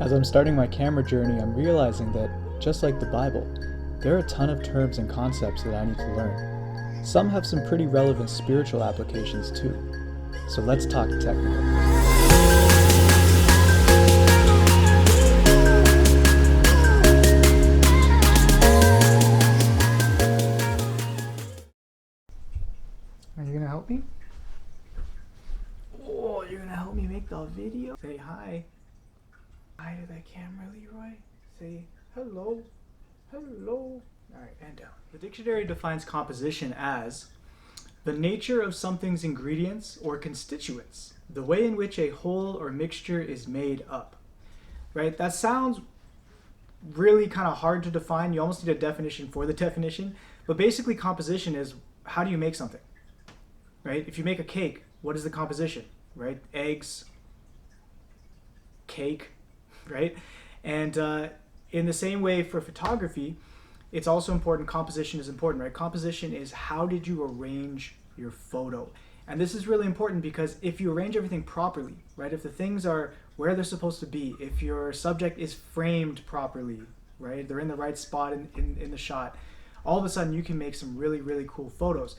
As I'm starting my camera journey, I'm realizing that, just like the Bible, there are a ton of terms and concepts that I need to learn. Some have some pretty relevant spiritual applications too. So let's talk technical. Are you gonna help me? Oh, you're gonna help me make the video? Say hi. Hi to that camera, Leroy. Say hello. Hello. Alright, and down. The dictionary defines composition as the nature of something's ingredients or constituents, the way in which a whole or mixture is made up. Right? That sounds really kind of hard to define. You almost need a definition for the definition. But basically, composition is how do you make something? Right? If you make a cake, what is the composition? Right? Eggs, cake, right? And in the same way for photography, it's also important. Composition is important, right? Composition is how did you arrange your photo? And this is really important because if you arrange everything properly, right? If the things are where they're supposed to be, if your subject is framed properly, right? They're in the right spot in the shot, all of a sudden you can make some really, really cool photos.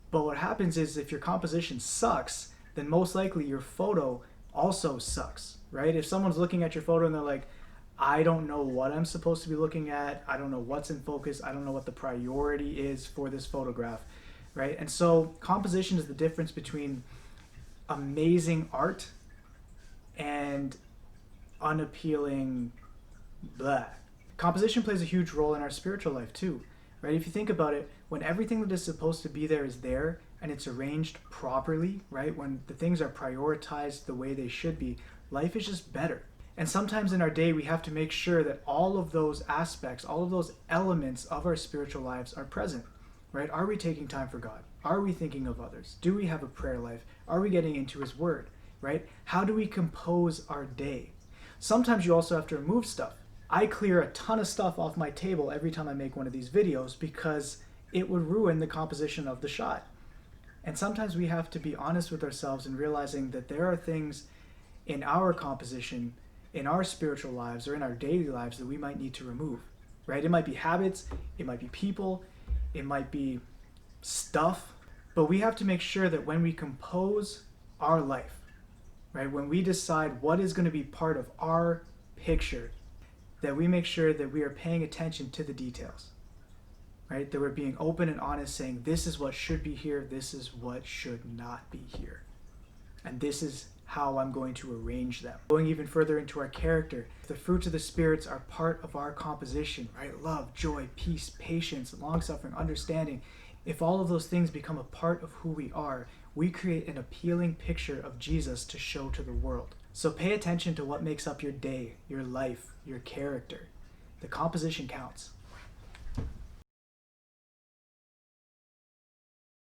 But what happens is if your composition sucks, then most likely your photo also sucks, right? If someone's looking at your photo and they're like, I don't know what I'm supposed to be looking at, I don't know what's in focus, I don't know what the priority is for this photograph, right? And so composition is the difference between amazing art and unappealing blah. Composition plays a huge role in our spiritual life too, right? If you think about it, when everything that is supposed to be there is there and it's arranged properly, right? When the things are prioritized the way they should be, life is just better. And sometimes in our day, we have to make sure that all of those aspects, all of those elements of our spiritual lives are present, right? Are we taking time for God? Are we thinking of others? Do we have a prayer life? Are we getting into His Word, right? How do we compose our day? Sometimes you also have to remove stuff. I clear a ton of stuff off my table every time I make one of these videos because it would ruin the composition of the shot. And sometimes we have to be honest with ourselves and realizing that there are things in our composition, in our spiritual lives or in our daily lives that we might need to remove, right? It might be habits, it might be people, it might be stuff, but we have to make sure that when we compose our life, right, when we decide what is going to be part of our picture, that we make sure that we are paying attention to the details, right? That we're being open and honest, saying this is what should be here, this is what should not be here, and this is how I'm going to arrange them. Going even further into our character, the fruits of the spirits are part of our composition, right? Love, joy, peace, patience, long-suffering, understanding. If all of those things become a part of who we are, we create an appealing picture of Jesus to show to the world. So pay attention to what makes up your day, your life, your character. The composition counts.